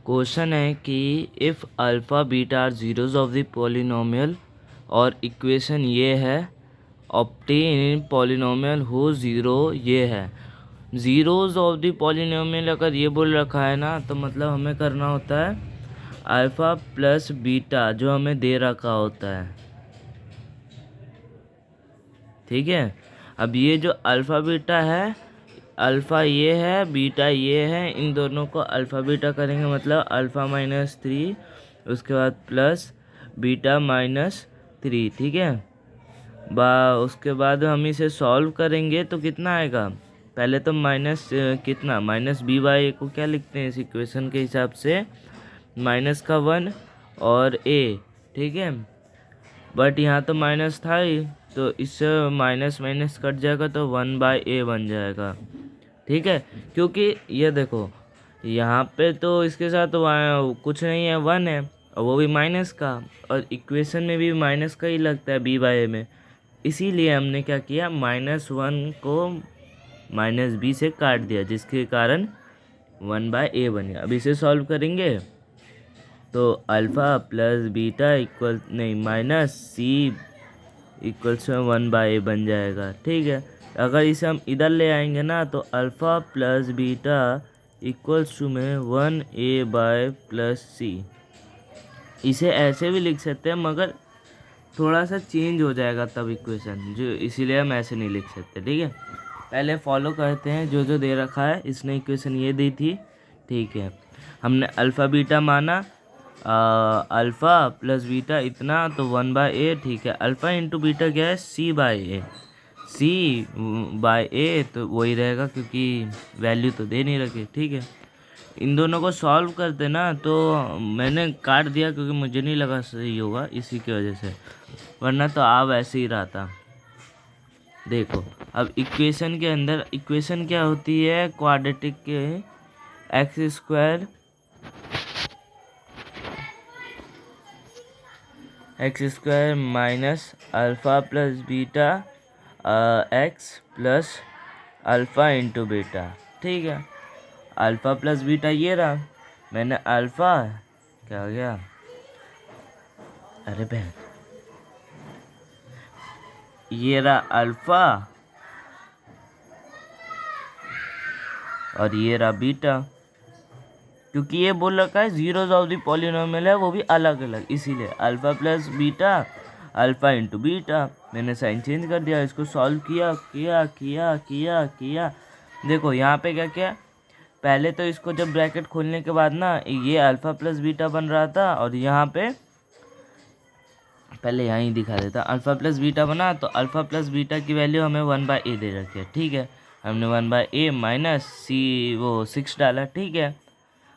Question है कि if alpha beta are zeros of the polynomial और इक्वेशन ये है ऑब्टेन पॉलिनोमियल हो ज़ीरो ये है। ज़ीरोज ऑफ द पॉलिनोमियल अगर ये बोल रखा है ना तो मतलब हमें करना होता है अल्फ़ा प्लस बीटा जो हमें दे रखा होता है। ठीक है, अब ये जो अल्फ़ा बीटा है, अल्फ़ा ये है बीटा ये है, इन दोनों को अल्फ़ा बीटा करेंगे मतलब अल्फ़ा माइनस 3 उसके बाद प्लस बीटा माइनस 3। ठीक है, उसके बाद हम इसे सॉल्व करेंगे तो कितना आएगा, पहले तो माइनस कितना माइनस बी बाई ए को क्या लिखते हैं इस इक्वेशन के हिसाब से माइनस का 1 और ए। ठीक है, बट यहाँ तो माइनस था ही तो इससे माइनस माइनस कट जाएगा तो 1 बाई ए बन जाएगा। ठीक है, क्योंकि ये देखो यहाँ पे तो इसके साथ कुछ नहीं है, 1 है और वो भी माइनस का, और इक्वेशन में भी माइनस का ही लगता है बी बाई ए में, इसीलिए हमने क्या किया -1 को माइनस बी से काट दिया जिसके कारण 1 बाई ए बन गया। अब इसे सॉल्व करेंगे तो अल्फ़ा प्लस बीटा इक्वल नहीं माइनस सी इक्वल्स 1 बाई ए बन जाएगा। ठीक है, अगर इसे हम इधर ले आएंगे ना तो alpha plus beta equals to में 1 ए बाय प्लस सी। इसे ऐसे भी लिख सकते हैं मगर थोड़ा सा चेंज हो जाएगा तब इक्वेशन, जो इसीलिए हम ऐसे नहीं लिख सकते। ठीक है, पहले फॉलो करते हैं जो जो दे रखा है। इसने इक्वेशन ये दी थी, ठीक है, हमने अल्फ़ा बीटा माना, अल्फ़ा प्लस बीटा इतना तो 1 बाई ए। ठीक है, अल्फ़ा इंटू बीटा क्या है सी बाई ए, सी बाई ए तो वही रहेगा क्योंकि वैल्यू तो दे नहीं रखी। ठीक है, इन दोनों को सॉल्व करते ना तो मैंने काट दिया क्योंकि मुझे नहीं लगा सही होगा इसी की वजह से, वरना तो आप ऐसे ही रहता। देखो अब इक्वेशन के अंदर इक्वेशन क्या होती है क्वाड्रेटिक के, x square minus alpha plus beta x plus alpha into beta. ठीक है, अल्फ़ा प्लस बीटा ये रहा, मैंने अल्फ़ा क्या हो गया, अरे बहन ये रहा अल्फ़ा और ये रहा बीटा, क्योंकि ये बोल रखा है जीरोज ऑफ द पॉलिनोमियल है वो भी अलग अलग, इसीलिए alpha plus beta alpha into beta. मैंने साइन चेंज कर दिया, इसको सॉल्व किया किया किया किया किया। देखो यहाँ पे क्या क्या, पहले तो इसको जब ब्रैकेट खोलने के बाद ना ये अल्फ़ा प्लस बीटा बन रहा था, और यहाँ पे पहले यहाँ ही दिखा देता, अल्फ़ा प्लस बीटा बना तो अल्फ़ा प्लस बीटा की वैल्यू हमें 1 बाई ए दे रखी है। ठीक है, हमने 1 बाई ए माइनस सी वो 6 डाला। ठीक है,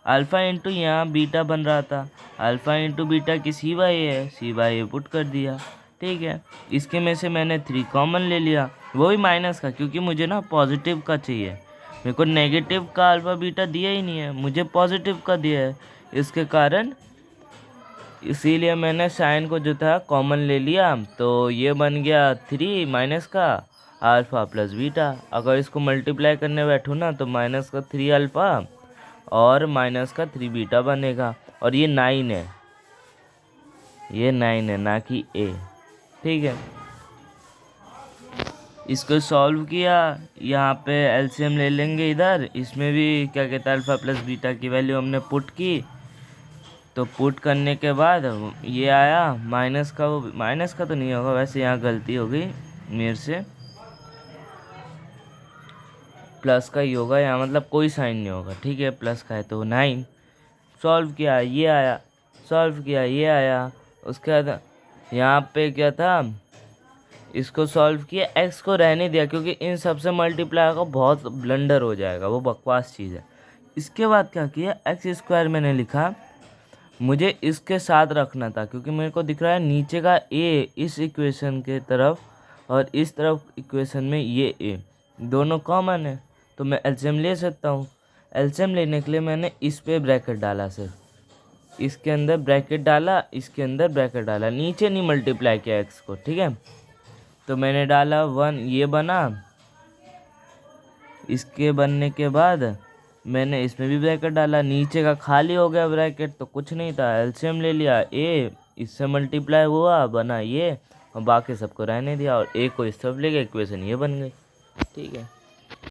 अल्फ़ा इंटू यहाँ बीटा बन रहा था, अल्फ़ा इंटू बीटा की सी बाई ए है, सी बाई ए पुट कर दिया। ठीक है, इसके में से मैंने 3 कॉमन ले लिया, वो भी माइनस का, क्योंकि मुझे ना पॉजिटिव का चाहिए, मेरे को नेगेटिव का अल्फ़ा बीटा दिया ही नहीं है, मुझे पॉजिटिव का दिया है, इसके कारण इसीलिए मैंने साइन को जो था कॉमन ले लिया, तो ये बन गया 3 माइनस का अल्फ़ा प्लस बीटा। अगर इसको मल्टीप्लाई करने बैठूँ ना तो माइनस का 3 अल्फ़ा और माइनस का 3 बीटा बनेगा, और ये 9 है, ये 9 है ना कि ए। ठीक है, इसको सॉल्व किया, यहाँ पे एलसीएम ले लेंगे इधर, इसमें भी क्या कहता है अल्फ़ा प्लस बीटा की वैल्यू हमने पुट की, तो पुट करने के बाद ये आया माइनस का, वो माइनस का तो नहीं होगा वैसे, यहाँ गलती हो गई मेरे से, प्लस का ही होगा यहाँ, मतलब कोई साइन नहीं होगा। ठीक है, प्लस का है तो 9, सॉल्व किया ये आया, सॉल्व किया ये आया, उसके बाद यहाँ पे क्या था, इसको सॉल्व किया, एक्स को रहने दिया क्योंकि इन सबसे मल्टीप्लाई होगा बहुत ब्लंडर हो जाएगा, वो बकवास चीज़ है। इसके बाद क्या किया, एक्स स्क्वायर मैंने लिखा, मुझे इसके साथ रखना था क्योंकि मेरे को दिख रहा है नीचे का ए इस इक्वेशन के तरफ और इस तरफ इक्वेशन में ये ए दोनों कॉमन है, तो मैं एलसीएम ले सकता हूँ। एलसीएम लेने के लिए मैंने इस पे ब्रैकेट डाला, सिर्फ इसके अंदर ब्रैकेट डाला, इसके अंदर ब्रैकेट डाला, नीचे नहीं मल्टीप्लाई किया एक्स को। ठीक है, तो मैंने डाला 1, ये बना, इसके बनने के बाद मैंने इसमें भी ब्रैकेट डाला, नीचे का खाली हो गया ब्रैकेट, तो कुछ नहीं था, एलसीएम ले लिया, ए इससे मल्टीप्लाई हुआ बना ये, और बाकी सबको रहने दिया, और ए को इस तरफ ले गया, इक्वेशन ये बन गई। ठीक है।